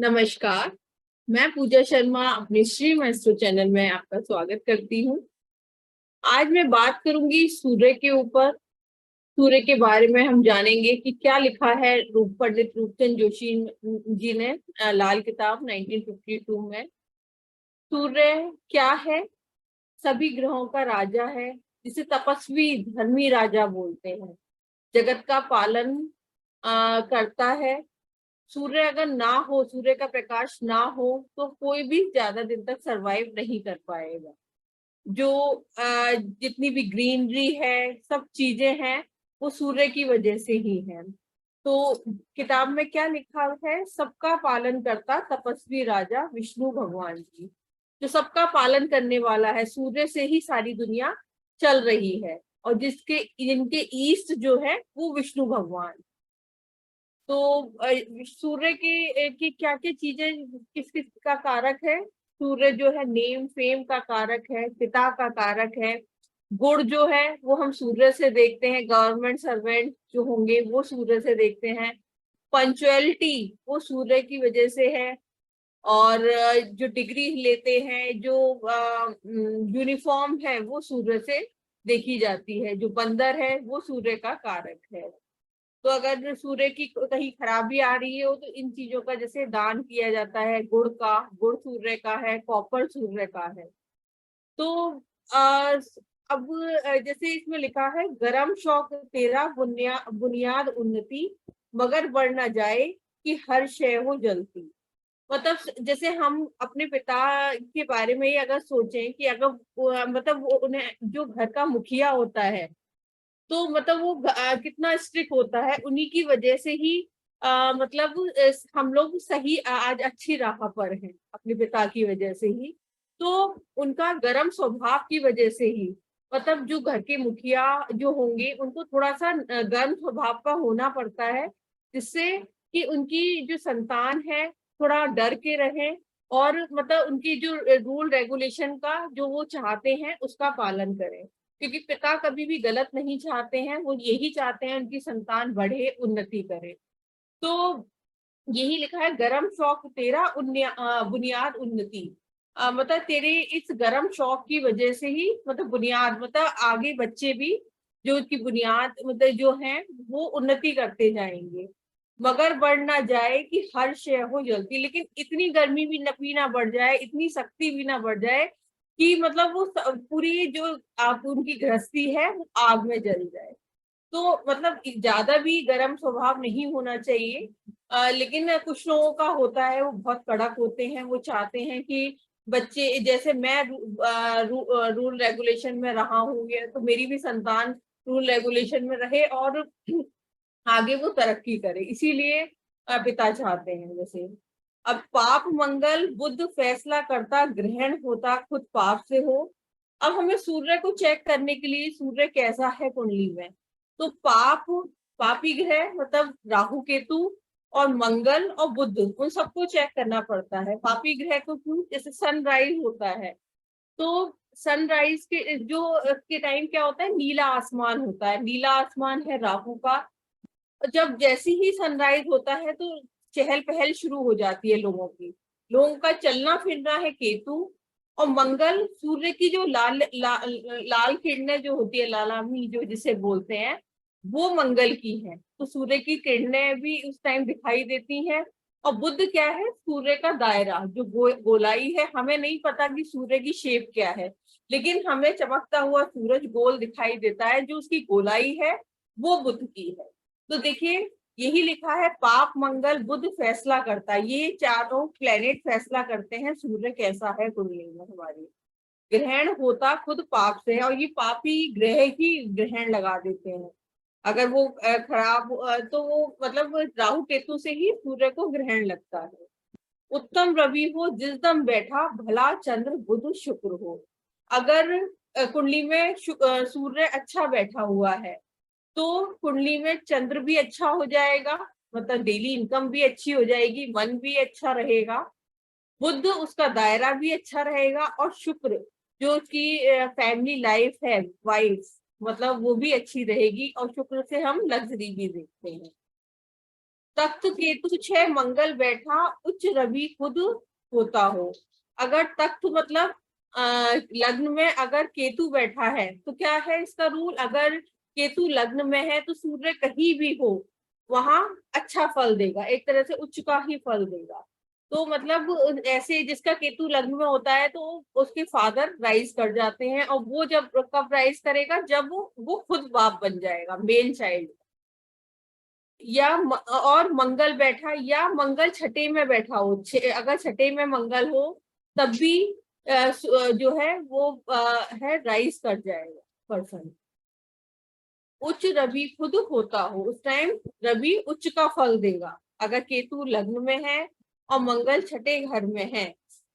नमस्कार। मैं पूजा शर्मा अपने श्री माइस्ट्रो चैनल में आपका स्वागत करती हूँ। आज मैं बात करूंगी सूर्य के ऊपर। सूर्य के बारे में हम जानेंगे कि क्या लिखा है पंडित रूपचंद जोशी जी ने लाल किताब 1952 में। सूर्य क्या है? सभी ग्रहों का राजा है, जिसे तपस्वी धर्मी राजा बोलते हैं। जगत का पालन करता है। सूर्य अगर ना हो, सूर्य का प्रकाश ना हो तो कोई भी ज्यादा दिन तक सरवाइव नहीं कर पाएगा। जो जितनी भी ग्रीनरी है, सब चीजें हैं, वो सूर्य की वजह से ही है। तो किताब में क्या लिखा है? सबका पालन करता तपस्वी राजा विष्णु भगवान जी, जो सबका पालन करने वाला है। सूर्य से ही सारी दुनिया चल रही है, और जिनके ईस्ट जो है वो विष्णु भगवान। तो सूर्य की क्या क्या चीजें किस किस का कारक है? सूर्य जो है नेम फेम का कारक है, पिता का कारक है। गुण जो है वो हम सूर्य से देखते हैं। गवर्नमेंट सर्वेंट जो होंगे वो सूर्य से देखते हैं। पंचुअलिटी वो सूर्य की वजह से है। और जो डिग्री लेते हैं, जो यूनिफॉर्म है, वो सूर्य से देखी जाती है। जो बंदर है वो सूर्य का कारक है। तो अगर सूर्य की कहीं खराबी आ रही है तो इन चीजों का जैसे दान किया जाता है। गुड़ सूर्य का है, कॉपर सूर्य का है। तो आ, अब जैसे इसमें लिखा है, गरम शौक तेरा बुनियाद उन्नति, मगर बढ़ ना जाए कि हर शय हो जलती। मतलब जैसे हम अपने पिता के बारे में ही अगर सोचें कि अगर मतलब वो उन्हें जो घर का मुखिया होता है, तो मतलब वो कितना स्ट्रिक्ट होता है। उन्हीं की वजह से ही मतलब हम लोग सही आज अच्छी राह पर हैं, अपने पिता की वजह से ही। तो उनका गर्म स्वभाव की वजह से ही, मतलब जो घर के मुखिया जो होंगे उनको थोड़ा सा गर्म स्वभाव का होना पड़ता है, जिससे कि उनकी जो संतान है थोड़ा डर के रहे, और मतलब उनकी जो रूल रेगुलेशन का जो वो चाहते हैं उसका पालन करें। क्योंकि पिता कभी भी गलत नहीं चाहते हैं, वो यही चाहते हैं उनकी संतान बढ़े, उन्नति करे। तो यही लिखा है, गरम शौक तेरा बुनियाद उन्नति। मतलब तेरे इस गरम शौक की वजह से ही, मतलब बुनियाद मतलब आगे बच्चे भी जो उसकी बुनियाद मतलब जो है वो उन्नति करते जाएंगे। मगर बढ़ ना जाए कि हर शय हो जलती। लेकिन इतनी गर्मी भी ना बढ़ जाए, इतनी सख्ती भी ना बढ़ जाए कि मतलब वो पूरी जो आप उनकी गृहस्थी है वो आग में जल जाए। तो मतलब ज्यादा भी गर्म स्वभाव नहीं होना चाहिए। लेकिन कुछ लोगों का होता है, वो बहुत कड़क होते हैं। वो चाहते हैं कि बच्चे, जैसे मैं रूल रेगुलेशन में रहा हूँ, तो मेरी भी संतान रूल रेगुलेशन में रहे और आगे वो तरक्की करे, इसीलिए पिता चाहते हैं। जैसे अब पाप मंगल बुध फैसला करता, ग्रहण होता खुद पाप से हो। अब हमें सूर्य को चेक करने के लिए सूर्य कैसा है कुंडली में, तो पापी ग्रह मतलब राहु केतु और मंगल और बुध, उन सबको चेक करना पड़ता है। पापी ग्रह को क्यों? जैसे सनराइज होता है, तो सनराइज के टाइम क्या होता है? नीला आसमान होता है। नीला आसमान है राहु का। जब जैसे ही सनराइज होता है तो चहल पहल शुरू हो जाती है लोगों की। लोगों का चलना फिरना है केतु। और मंगल सूर्य की जो लाल किरणें जो होती है, लालामी जो जिसे बोलते हैं, वो मंगल की है। तो सूर्य की किरणें भी उस टाइम दिखाई देती हैं। और बुध क्या है? सूर्य का दायरा जो गोलाई है। हमें नहीं पता कि सूर्य की शेप क्या है, लेकिन हमें चमकता हुआ सूरज गोल दिखाई देता है। जो उसकी गोलाई है वो बुध की है। तो देखिए, यही लिखा है, पाप मंगल बुध फैसला करता है। ये चारों प्लेनेट फैसला करते हैं सूर्य कैसा है कुंडली में हमारी। ग्रहण होता खुद पाप से है, और ये पापी ग्रह ही ग्रहण लगा देते हैं। अगर वो खराब तो वो मतलब राहु केतु से ही सूर्य को ग्रहण लगता है। उत्तम रवि हो जिस दम बैठा, भला चंद्र बुध शुक्र हो। अगर कुंडली में सूर्य अच्छा बैठा हुआ है तो कुंडली में चंद्र भी अच्छा हो जाएगा, मतलब डेली इनकम भी अच्छी हो जाएगी, मन भी अच्छा रहेगा। बुध उसका दायरा भी अच्छा रहेगा, और शुक्र जो उसकी फैमिली लाइफ है, वाइफ, मतलब वो भी अच्छी रहेगी। और शुक्र से हम लग्जरी भी देखते हैं। तख्त केतु छह मंगल बैठा, उच्च रवि खुद होता हो। अगर तख्त मतलब लग्न में अगर केतु बैठा है तो क्या है इसका रूल, अगर केतु लग्न में है तो सूर्य कहीं भी हो वहां अच्छा फल देगा, एक तरह से उच्च का ही फल देगा। तो मतलब ऐसे जिसका केतु लग्न में होता है तो उसके फादर राइज कर जाते हैं, और वो जब कब राइज करेगा, जब वो खुद बाप बन जाएगा, मेल चाइल्ड। और मंगल बैठा, या मंगल छठे में बैठा हो, अगर छठे में मंगल हो तब भी जो है वो है राइज कर जाएगा पर्सन। उच्च रवि खुद होता हो, उस टाइम रवि उच्च का फल देगा। अगर केतु लग्न में है और मंगल छठे घर में है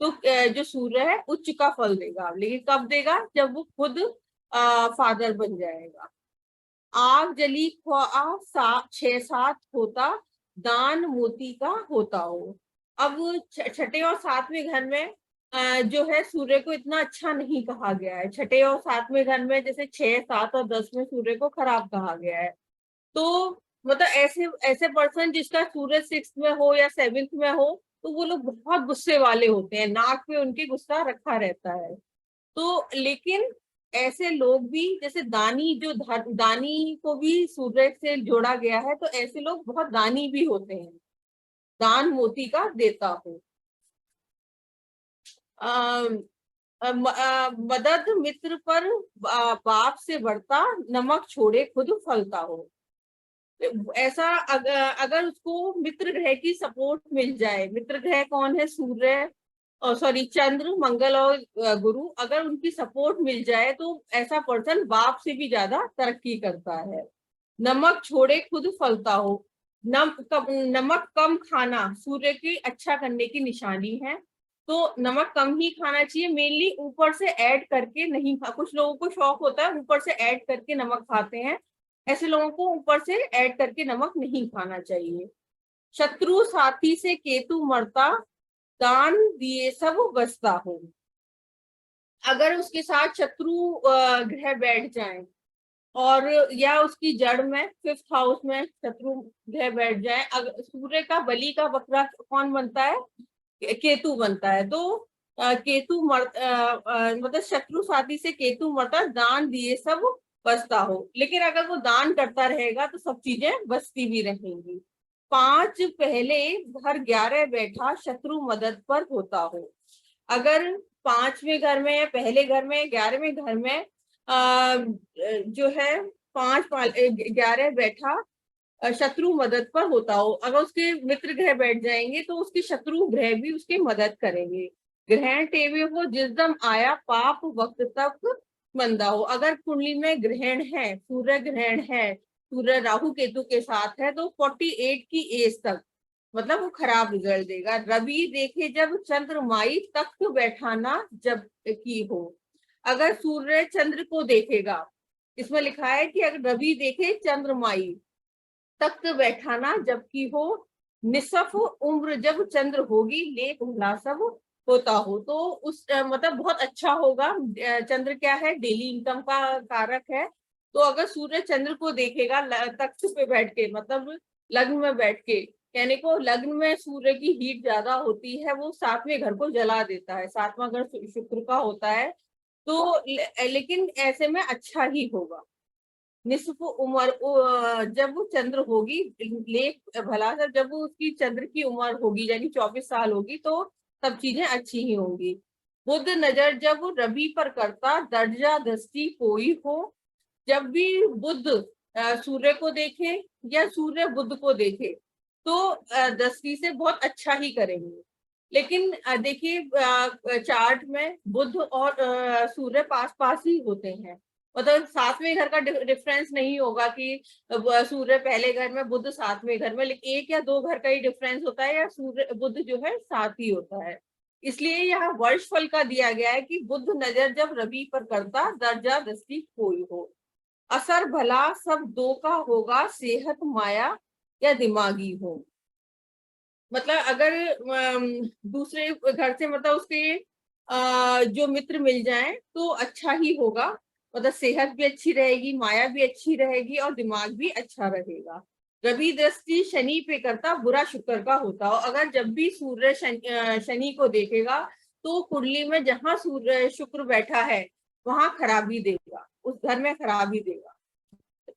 तो जो सूर्य है उच्च का फल देगा, लेकिन कब देगा, जब वो खुद फादर बन जाएगा। आग जली ख्वा 6-7 होता, दान मोती का होता हो। अब छठे और सातवें घर में जो है सूर्य को इतना अच्छा नहीं कहा गया है। छठे और सातवें घर में जैसे 6, 7 और 10 में सूर्य को खराब कहा गया है। तो मतलब ऐसे ऐसे पर्सन जिसका सूर्य 6 में हो या 7th में हो तो वो लोग बहुत गुस्से वाले होते हैं, नाक पे उनके गुस्सा रखा रहता है। तो लेकिन ऐसे लोग भी, जैसे दानी, जो दानी को भी सूर्य से जोड़ा गया है, तो ऐसे लोग बहुत दानी भी होते हैं, दान मोती का देता हो। मदद मित्र पर बाप से बढ़ता, नमक छोड़े खुद फलता हो। ऐसा अगर उसको मित्र ग्रह की सपोर्ट मिल जाए, मित्र ग्रह कौन है, सूर्य और सॉरी चंद्र, मंगल और गुरु, अगर उनकी सपोर्ट मिल जाए तो ऐसा पर्सन बाप से भी ज्यादा तरक्की करता है। नमक छोड़े खुद फलता हो। नमक कम खाना सूर्य की अच्छा करने की निशानी है, तो नमक कम ही खाना चाहिए, मेनली ऊपर से ऐड करके नहीं कुछ लोगों को शौक होता है ऊपर से ऐड करके नमक खाते हैं, ऐसे लोगों को ऊपर से ऐड करके नमक नहीं खाना चाहिए। शत्रु साथी से केतु मरता, दान दिए सब बसता हो। अगर उसके साथ शत्रु ग्रह बैठ जाए और या उसकी जड़ में 5th हाउस में शत्रु ग्रह बैठ जाए, अगर सूर्य का बलि का बकरा कौन बनता है, केतु बनता है। तो केतु मतलब शत्रु साथी से केतु मरता, दान दिए सब बसता हो। लेकिन अगर वो दान करता रहेगा तो सब चीजें बसती भी रहेंगी। 5 पहले घर 11 बैठा, शत्रु मदद पर होता हो। अगर 5वें घर में या पहले घर में 11वें घर में जो है 5-11 बैठा शत्रु मदद पर होता हो, अगर उसके मित्र ग्रह बैठ जाएंगे तो उसके शत्रु ग्रह भी उसकी मदद करेंगे। ग्रहण टेवे हो जिसदम आया, पाप वक्त तक मंदा हो। अगर कुंडली में ग्रहण है, सूर्य ग्रहण है, सूर्य राहु केतु के साथ है, तो 48 की एज तक मतलब वो खराब रिजल्ट देगा। रवि देखे जब चंद्रमाई, तख्त बैठाना जब की हो। अगर सूर्य चंद्र को देखेगा, इसमें लिखा है कि अगर रवि देखे चंद्रमाई, तख्त बैठाना जबकि हो, निसफ उम्र जब चंद्र होगी, लेख भला सब होता हो। तो उस मतलब बहुत अच्छा होगा। चंद्र क्या है, डेली इनकम का कारक है। तो अगर सूर्य चंद्र को देखेगा तख्त पे बैठ के, मतलब लग्न में बैठ के, कहने को लग्न में सूर्य की हीट ज्यादा होती है, वो 7वें घर को जला देता है, 7वां घर शुक्र का होता है। तो लेकिन ऐसे में अच्छा ही होगा। निस्फ उम्र जब वो चंद्र होगी, लेख भला जब वो उसकी चंद्र की उम्र होगी यानी 24 साल होगी, तो सब चीजें अच्छी ही होंगी। बुध नजर जब रवि पर करता, दर्जा दृष्टि कोई हो। जब भी बुध सूर्य को देखे या सूर्य बुध को देखे तो दृष्टि से बहुत अच्छा ही करेंगे। लेकिन देखिए चार्ट में बुध और सूर्य पास पास ही होते हैं, मतलब 7वें घर का डिफरेंस नहीं होगा कि सूर्य पहले घर में बुध 7वें घर में, लेकिन 1 या 2 घर का ही डिफरेंस होता है, या सूर्य बुध जो है साथ ही होता है। इसलिए यहाँ वर्ष फल का दिया गया है कि बुध नजर जब रवि पर करता, दर्जा दृष्टि कोई हो। असर भला सब दो का होगा, सेहत माया या दिमागी हो। मतलब अगर दूसरे घर से मतलब उसके जो मित्र मिल जाए तो अच्छा ही होगा, मतलब सेहत भी अच्छी रहेगी, माया भी अच्छी रहेगी और दिमाग भी अच्छा रहेगा। रवि दृष्टि शनि पे करता, बुरा शुक्र का होता हो। अगर जब भी सूर्य शनि को देखेगा तो कुंडली में जहां सूर्य शुक्र बैठा है वहां खराबी देगा, उस घर में खराबी देगा।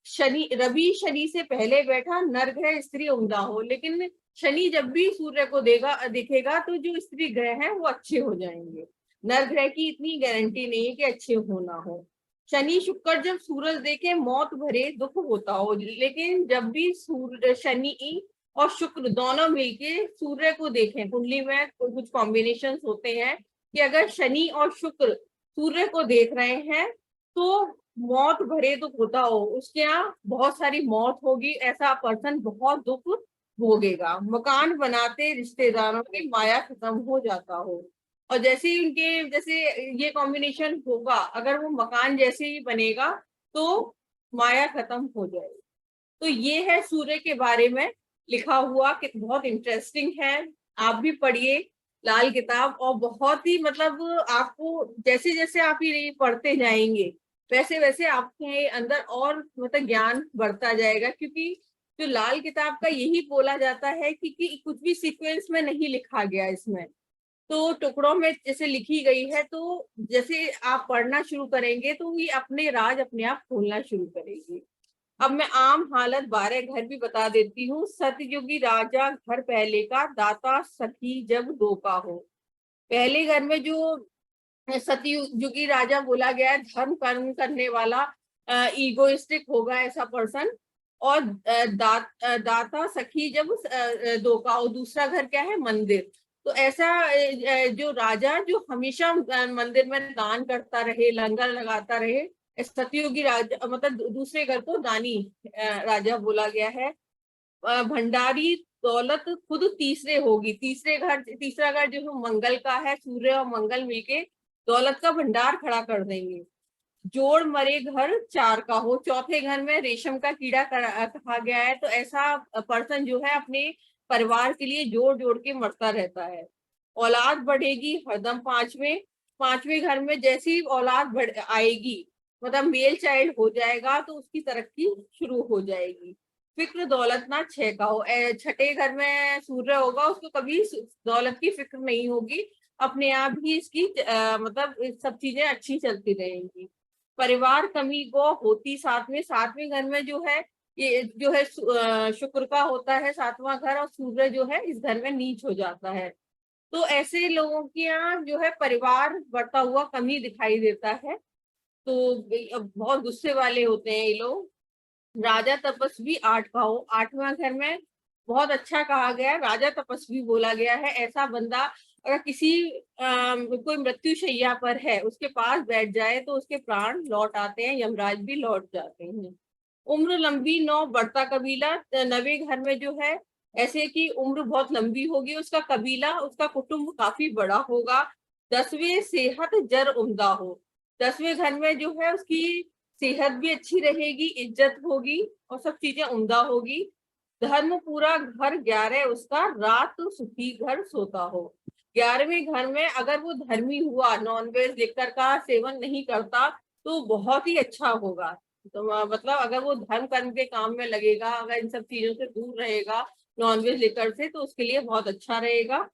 शनि, रवि शनि से पहले बैठा, नर ग्रह स्त्री उम्दा हो, लेकिन शनि जब भी सूर्य को दिखेगा तो जो स्त्री ग्रह हैं वो अच्छे हो जाएंगे। नर ग्रह की इतनी गारंटी नहीं है कि अच्छे होना हो। शनि शुक्र जब सूरज देखे मौत भरे दुख होता हो, लेकिन जब भी सूर्य शनि और शुक्र दोनों मिलके सूर्य को देखें, कुंडली में कुछ कॉम्बिनेशन होते हैं कि अगर शनि और शुक्र सूर्य को देख रहे हैं तो मौत भरे दुख होता हो, उसके यहाँ बहुत सारी मौत होगी, ऐसा पर्सन बहुत दुख भोगेगा। मकान बनाते रिश्तेदारों की माया खत्म हो जाता हो, और जैसे ही उनके जैसे ये कॉम्बिनेशन होगा, अगर वो मकान जैसे ही बनेगा तो माया खत्म हो जाएगी। तो ये है सूर्य के बारे में लिखा हुआ कि बहुत इंटरेस्टिंग है। आप भी पढ़िए लाल किताब, और बहुत ही मतलब आपको जैसे जैसे आप ये पढ़ते जाएंगे वैसे वैसे आपके अंदर और मतलब ज्ञान बढ़ता जाएगा, क्योंकि जो लाल किताब का यही बोला जाता है कि कुछ भी सीक्वेंस में नहीं लिखा गया इसमें, तो टुकड़ों में जैसे लिखी गई है, तो जैसे आप पढ़ना शुरू करेंगे तो ये अपने राज अपने आप खोलना शुरू करेगी। अब मैं आम हालत 12 घर भी बता देती हूँ। सतयुगी राजा घर पहले का, दाता सखी जब दो का हो। पहले घर में जो सतयुगी राजा बोला गया है, धर्म कर्म करने वाला, ईगोइस्टिक होगा ऐसा पर्सन, और दाता सखी जब दो का हो। दूसरा घर क्या है? मंदिर। तो ऐसा जो राजा जो हमेशा मंदिर में दान करता रहे, लंगर लगाता रहे, सतयुगी राजा मतलब दूसरे घर को दानी राजा बोला गया है। भंडारी दौलत खुद तीसरे होगी। तीसरा घर जो मंगल का है, सूर्य और मंगल मिलके दौलत का भंडार खड़ा कर देंगे। जोड़ मरे घर 4 का हो। चौथे घर में रेशम का कीड़ा कहा गया है, तो ऐसा पर्सन जो है अपने परिवार के लिए जोड़ जोड़ के मरता रहता है। औलाद बढ़ेगी हरदम। पांचवें घर में जैसी औलाद बढ़ आएगी, मतलब मेल चाइल्ड हो जाएगा, तो उसकी तरक्की शुरू हो जाएगी। फिक्र दौलत ना 6 का हो। छठे घर में सूर्य होगा, उसको कभी दौलत की फिक्र नहीं होगी, अपने आप ही इसकी मतलब सब चीजें अच्छी चलती रहेंगी। परिवार कमी गो होती सातवें घर में जो है, ये जो है शुक्र का होता है 7वां घर, और सूर्य जो है इस घर में नीच हो जाता है। तो ऐसे लोगों के यहाँ जो है परिवार बढ़ता हुआ कमी दिखाई देता है। तो बहुत गुस्से वाले होते हैं ये लोग। राजा तपस्वी 8 का हो। 8वां घर में बहुत अच्छा कहा गया, राजा तपस्वी बोला गया है। ऐसा बंदा अगर किसी कोई मृत्युशैया पर है, उसके पास बैठ जाए तो उसके प्राण लौट आते हैं, यमराज भी लौट जाते हैं। उम्र लंबी 9 बढ़ता कबीला। 9वें घर में जो है ऐसे कि उम्र बहुत लंबी होगी, उसका कबीला उसका कुटुंब काफी बड़ा होगा। 10वें सेहत जर उम्दा हो। 10वें घर में जो है उसकी सेहत भी अच्छी रहेगी, इज्जत होगी और सब चीजें उम्दा होगी। धर्म पूरा घर 11 उसका, रात तो सुखी घर सोता हो। 11वें घर में अगर वो धर्मी हुआ, नॉनवेज लिकर का सेवन नहीं करता, तो बहुत ही अच्छा होगा। तो मतलब अगर वो धर्म कर्म के काम में लगेगा, अगर इन सब चीजों से दूर रहेगा, नॉनवेज लेकर से, तो उसके लिए बहुत अच्छा रहेगा।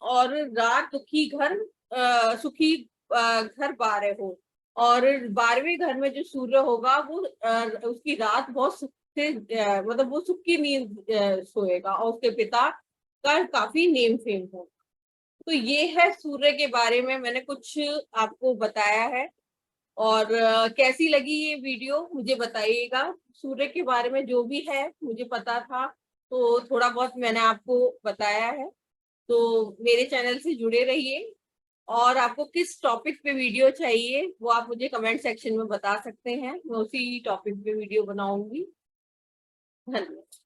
और रात दुखी घर सुखी घर 12 हो। और 12वें घर में जो सूर्य होगा वो उसकी रात बहुत सुख से मतलब वो सुख की नींद सोएगा, और उसके पिता का काफी नेम फेम हो। तो ये है सूर्य के बारे में मैंने कुछ आपको बताया है। और कैसी लगी ये वीडियो मुझे बताइएगा। सूर्य के बारे में जो भी है मुझे पता था, तो थोड़ा बहुत मैंने आपको बताया है। तो मेरे चैनल से जुड़े रहिए, और आपको किस टॉपिक पे वीडियो चाहिए वो आप मुझे कमेंट सेक्शन में बता सकते हैं, मैं उसी टॉपिक पे वीडियो बनाऊंगी। धन्यवाद।